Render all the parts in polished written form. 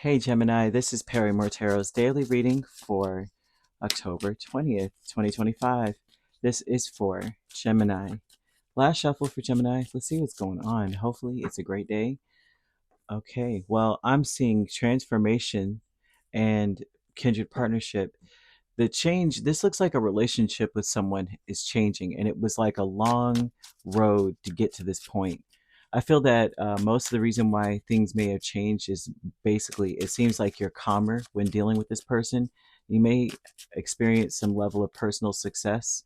Hey Gemini, this is Perrymore Tarot's daily reading for October 20th, 2025. This is for Gemini. Last shuffle for Gemini. Let's see what's going on. Hopefully, it's a great day. Okay, well, I'm seeing transformation and kindred partnership. The change, this looks like a relationship with someone is changing, and it was like a long road to get to this point. I feel that most of the reason why things may have changed is basically it seems like you're calmer when dealing with this person. You may experience some level of personal success.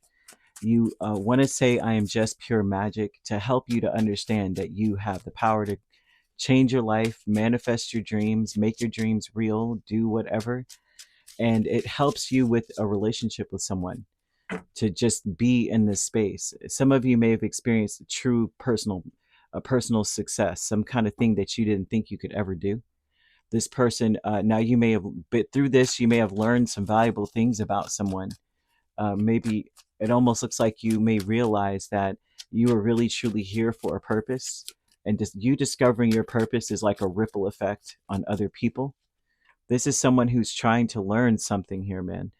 You want to say, I am just pure magic to help you to understand that you have the power to change your life, manifest your dreams, make your dreams real, do whatever. And it helps you with a relationship with someone to just be in this space. Some of you may have experienced a true personal success, some kind of thing that you didn't think you could ever do. This person, now you may have, but through this, you may have learned some valuable things about someone. Maybe it almost looks like you may realize that you are really truly here for a purpose. And just you discovering your purpose is like a ripple effect on other people. This is someone who's trying to learn something here, man.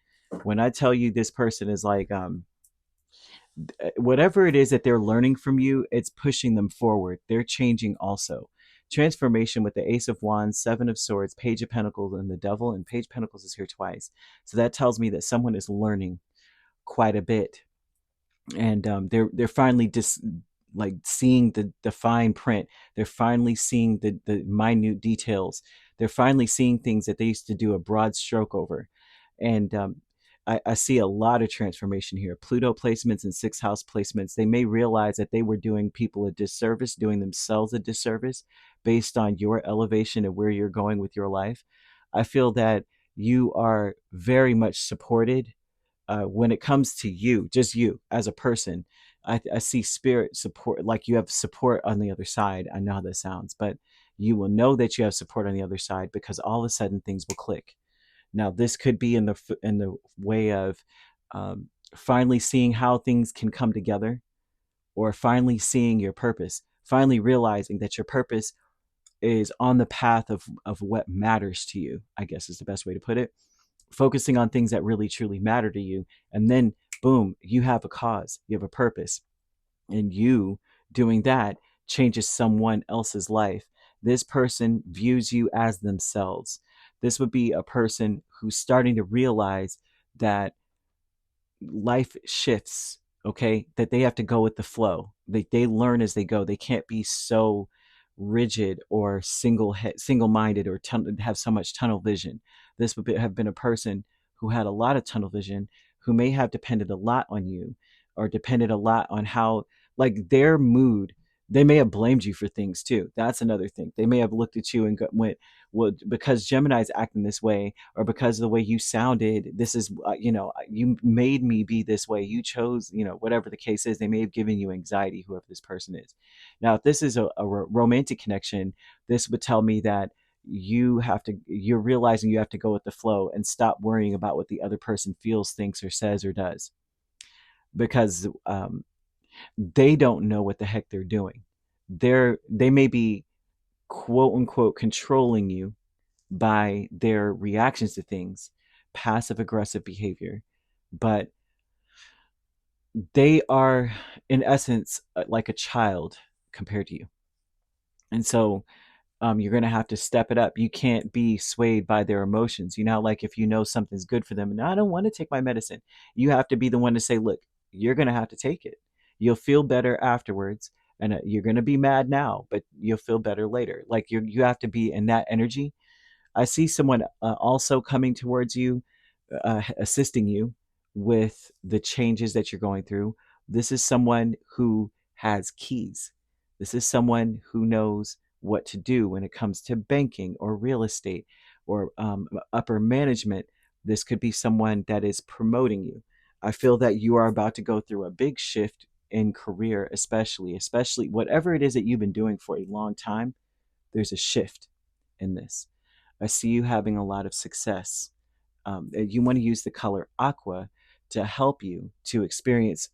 When I tell you this person is like, whatever it is that they're learning from you, it's pushing them forward. They're changing also. Transformation with the Ace of Wands, Seven of Swords, Page of Pentacles, and the Devil, and Page of Pentacles is here twice. So that tells me that someone is learning quite a bit, and they're finally just like seeing the fine print. They're finally seeing the minute details. They're finally seeing things that they used to do a broad stroke over. And I see a lot of transformation here. Pluto placements and sixth house placements, they may realize that they were doing people a disservice, doing themselves a disservice based on your elevation and where you're going with your life. I feel that you are very much supported when it comes to you, just you as a person. I see spirit support, like you have support on the other side. I know how that sounds, but you will know that you have support on the other side because all of a sudden things will click. Now, this could be in the way of finally seeing how things can come together, or finally seeing your purpose, finally realizing that your purpose is on the path of what matters to you, I guess is the best way to put it. Focusing on things that really truly matter to you. And then, boom, you have a cause, you have a purpose. And you doing that changes someone else's life. This person views you as themselves. This would be a person who's starting to realize that life shifts, okay, that they have to go with the flow. They learn as they go. They can't be so rigid or single-minded or have so much tunnel vision. This would have been a person who had a lot of tunnel vision, who may have depended a lot on you, or depended a lot on how, like, their mood. They may have blamed you for things too. That's another thing. They may have looked at you and went, well, because Gemini's acting this way, or because of the way you sounded, this is, you made me be this way. You chose, whatever the case is. They may have given you anxiety, whoever this person is. Now, if this is a romantic connection, this would tell me that you're realizing you have to go with the flow and stop worrying about what the other person feels, thinks, or says, or does, because they don't know what the heck they're doing. They may be quote unquote controlling you by their reactions to things, passive aggressive behavior, but they are in essence like a child compared to you. And so you're going to have to step it up. You can't be swayed by their emotions. Like if you know something's good for them, and I don't want to take my medicine, you have to be the one to say, look, you're going to have to take it. You'll feel better afterwards. And you're going to be mad now, but you'll feel better later. Like you have to be in that energy. I see someone also coming towards you, assisting you with the changes that you're going through. This is someone who has keys. This is someone who knows what to do when it comes to banking or real estate or upper management. This could be someone that is promoting you. I feel that you are about to go through a big shift in career, especially whatever it is that you've been doing for a long time. There's a shift in this. I see you having a lot of success. You want to use the color aqua to help you to experience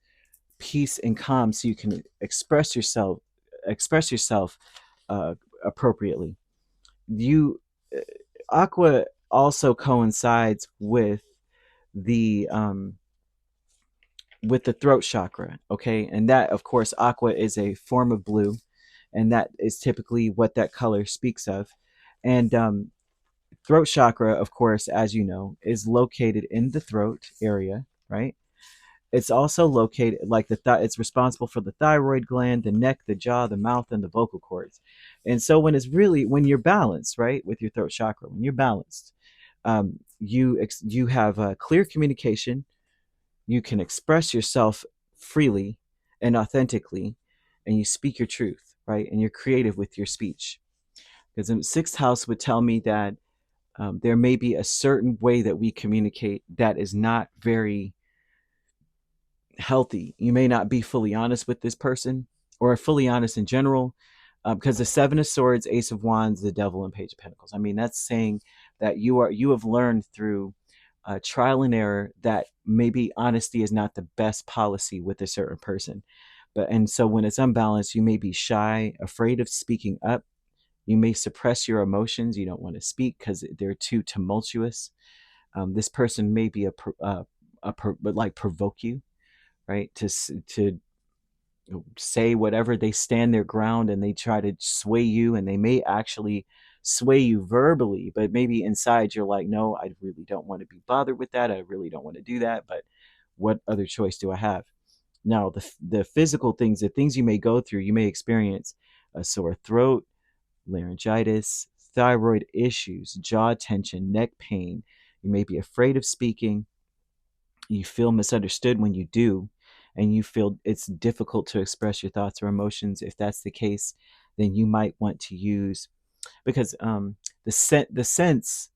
peace and calm, so you can express yourself appropriately. You aqua also coincides the with the throat chakra, okay? And that, of course, aqua is a form of blue, and that is typically what that color speaks of. And throat chakra, of course, as you know, is located in the throat area, right? It's also located like it's responsible for the thyroid gland, the neck, the jaw, the mouth, and the vocal cords. And so when you're balanced, right, with your throat chakra, when you're balanced, you have clear communication. You can express yourself freely and authentically, and you speak your truth, right? And you're creative with your speech. Because the sixth house would tell me that there may be a certain way that we communicate that is not very healthy. You may not be fully honest with this person or fully honest in general, because the seven of swords, ace of wands, the devil, and page of pentacles. I mean, that's saying that you have learned through trial and error that maybe honesty is not the best policy with a certain person. And so when it's unbalanced, you may be shy, afraid of speaking up. You may suppress your emotions. You don't want to speak because they're too tumultuous. This person may be but like provoke you, right? To say whatever, they stand their ground and they try to sway you, and they may actually sway you verbally, but maybe inside you're like, no, I really don't want to be bothered with that. I really don't want to do that, but what other choice do I have? Now, the physical things, the things you may go through, you may experience a sore throat, laryngitis, thyroid issues, jaw tension, neck pain. You may be afraid of speaking. You feel misunderstood when you do, and you feel it's difficult to express your thoughts or emotions. If that's the case, then you might want to use, because the sense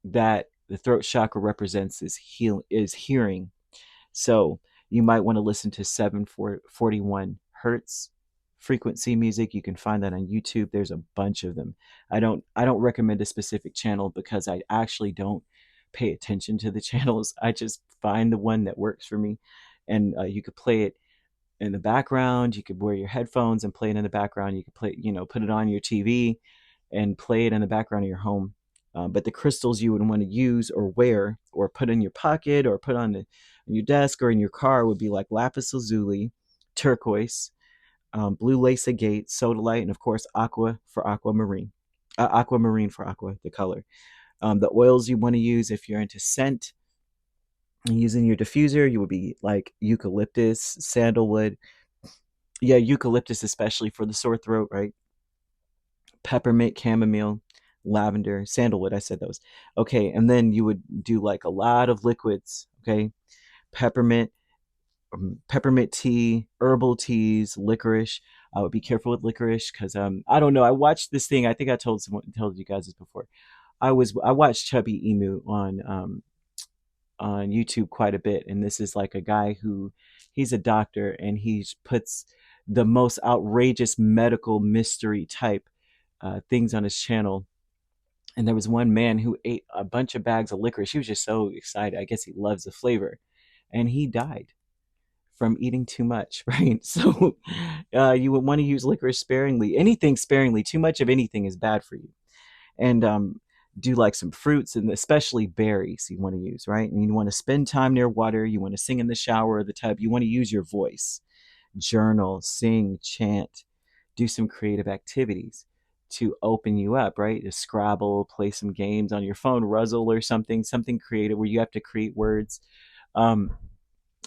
that the throat chakra represents is hearing. So you might want to listen to 741 hertz frequency music. You can find that on YouTube. There's a bunch of them. I don't recommend a specific channel because I actually don't pay attention to the channels. I just find the one that works for me. And you could play it in the background. You could wear your headphones and play it in the background. You could play, put it on your TV and play it in the background of your home. But the crystals you would want to use or wear or put in your pocket or put on your desk or in your car would be like lapis lazuli, turquoise, blue lace agate, sodalite, and of course aqua for aquamarine. Aquamarine for aqua, the color. The oils you want to use if you're into scent, using your diffuser, you would be like eucalyptus, sandalwood. Yeah, eucalyptus, especially for the sore throat, right? Peppermint, chamomile, lavender, sandalwood. I said those. Okay, and then you would do like a lot of liquids. Okay, peppermint, peppermint tea, herbal teas, licorice. I would be careful with licorice because I don't know. I watched this thing. I think I told you guys this before. I watched Chubby Emu on YouTube quite a bit, and this is like a guy who he's a doctor and he puts the most outrageous medical mystery type things on his channel. And there was one man who ate a bunch of bags of licorice. He was just so excited. I guess he loves the flavor, and he died from eating too much, right? So you would want to use licorice sparingly. Anything sparingly. Too much of anything is bad for you. And do like some fruits and especially berries you want to use, right? And you want to spend time near water. You want to sing in the shower or the tub. You want to use your voice, journal, sing, chant, do some creative activities to open you up, right? To Scrabble, play some games on your phone, Ruzzle or something creative where you have to create words. Um,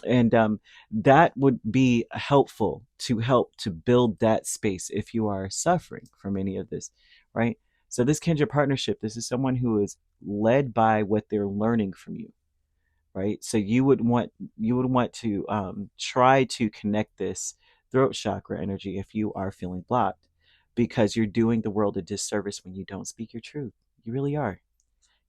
and that would be helpful to help to build that space if you are suffering from any of this, right? So this kindred partnership, this is someone who is led by what they're learning from you, right? So you would want to try to connect this throat chakra energy if you are feeling blocked, because you're doing the world a disservice when you don't speak your truth. You really are.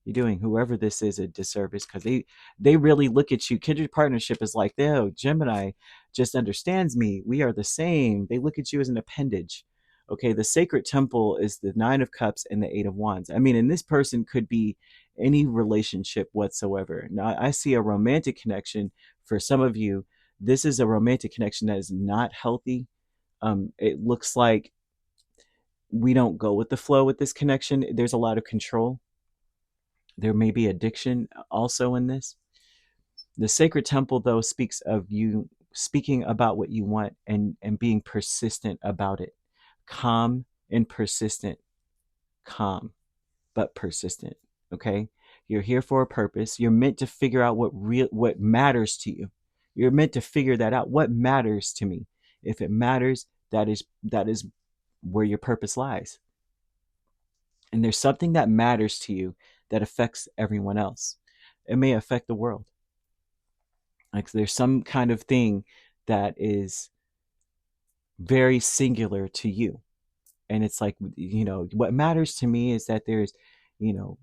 You're doing whoever this is a disservice because they really look at you. Kindred partnership is like, oh, Gemini just understands me. We are the same. They look at you as an appendage. Okay, the sacred temple is the Nine of Cups and the Eight of Wands. I mean, and this person could be any relationship whatsoever. Now, I see a romantic connection for some of you. This is a romantic connection that is not healthy. It looks like we don't go with the flow with this connection. There's a lot of control. There may be addiction also in this. The sacred temple, though, speaks of you speaking about what you want and being persistent about it. Calm and persistent. Calm, but persistent. Okay? You're here for a purpose. You're meant to figure out what matters to you. You're meant to figure that out. What matters to me? If it matters, that is where your purpose lies. And there's something that matters to you that affects everyone else. It may affect the world. Like there's some kind of thing that is very singular to you. And it's like, what matters to me is that there's, you know,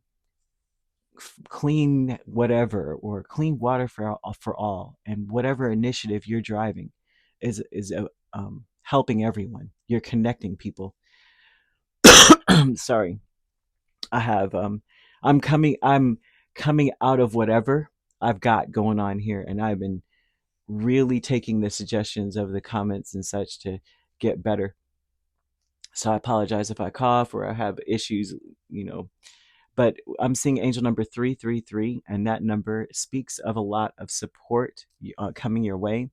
clean whatever or clean water for all, and whatever initiative you're driving is helping everyone. You're connecting people. Sorry, I have I'm coming out of whatever I've got going on here, and I've been really taking the suggestions of the comments and such to get better. So I apologize if I cough or I have issues, but I'm seeing angel number 333, and that number speaks of a lot of support coming your way.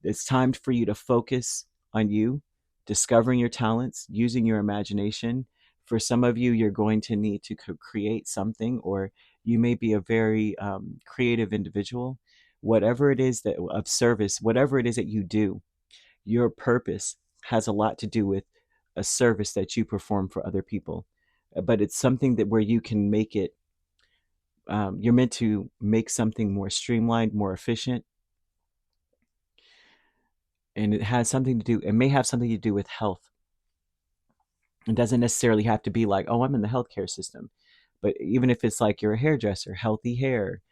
It's time for you to focus on you, discovering your talents, using your imagination. For some of you, you're going to need to create something, or you may be a very creative individual. Whatever it is that of service, whatever it is that you do, your purpose has a lot to do with a service that you perform for other people. But it's something that where you can make it, you're meant to make something more streamlined, more efficient. And it may have something to do with health. It doesn't necessarily have to be like, oh, I'm in the healthcare system. But even if it's like you're a hairdresser, healthy hair,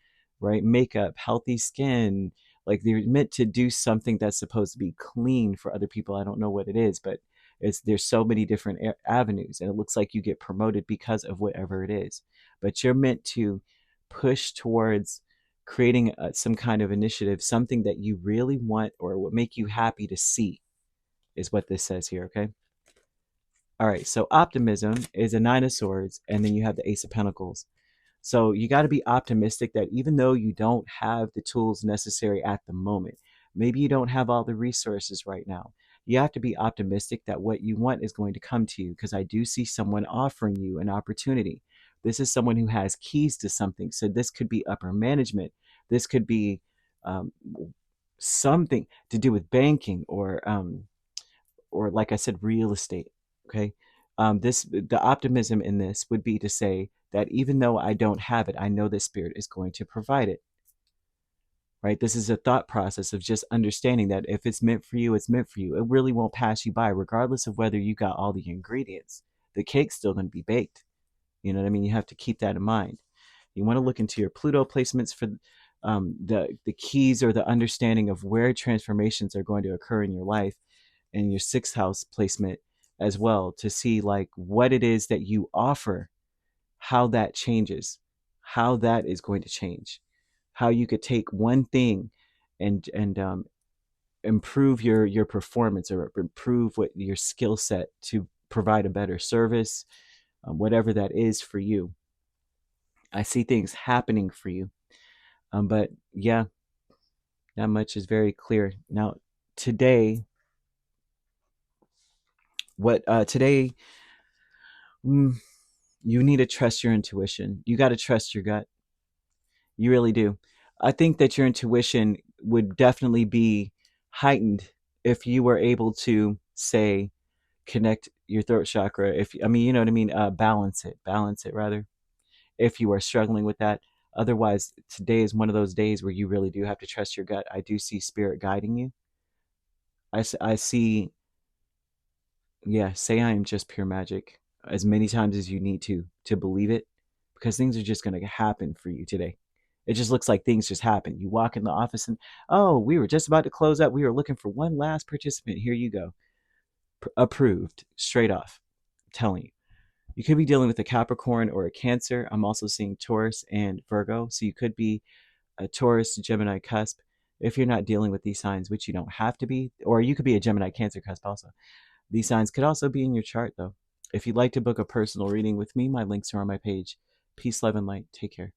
right? Makeup, healthy skin, like they're meant to do something that's supposed to be clean for other people. I don't know what it is, but there's so many different avenues, and it looks like you get promoted because of whatever it is. But you're meant to push towards creating some kind of initiative, something that you really want or would make you happy to see, is what this says here. Okay. All right, so optimism is a Nine of Swords, and then you have the Ace of Pentacles. So you got to be optimistic that even though you don't have the tools necessary at the moment, maybe you don't have all the resources right now, you have to be optimistic that what you want is going to come to you, because I do see someone offering you an opportunity. This is someone who has keys to something. So this could be upper management. This could be um, something to do with banking, or like I said, real estate. Okay. The optimism in this would be to say that even though I don't have it, I know that Spirit is going to provide it. Right. This is a thought process of just understanding that if it's meant for you, it's meant for you. It really won't pass you by, regardless of whether you got all the ingredients. The cake's still going to be baked. You know what I mean? You have to keep that in mind. You want to look into your Pluto placements for the keys, or the understanding of where transformations are going to occur in your life, and your sixth house placement as well, to see like what it is that you offer, how that changes, how that is going to change, how you could take one thing and improve your performance, or improve what your skill set to provide a better service, whatever that is for you. I see things happening for you, but yeah, that much is very clear. Now today, what today you need to trust your intuition. You got to trust your gut. You really do. I think that your intuition would definitely be heightened if you were able to, say, connect your throat chakra. If I mean, you know what I mean, balance it rather. If you are struggling with that, otherwise, today is one of those days where you really do have to trust your gut. I do see Spirit guiding you. I see. Yeah, say I am just pure magic as many times as you need to believe it, because things are just going to happen for you today. It just looks like things just happen. You walk in the office and, oh, we were just about to close up. We were looking for one last participant. Here you go. Approved straight off. I'm telling you. You could be dealing with a Capricorn or a Cancer. I'm also seeing Taurus and Virgo. So you could be a Taurus, Gemini cusp if you're not dealing with these signs, which you don't have to be. Or you could be a Gemini Cancer cusp also. These signs could also be in your chart, though. If you'd like to book a personal reading with me, my links are on my page, Peace, love, and light. Take care.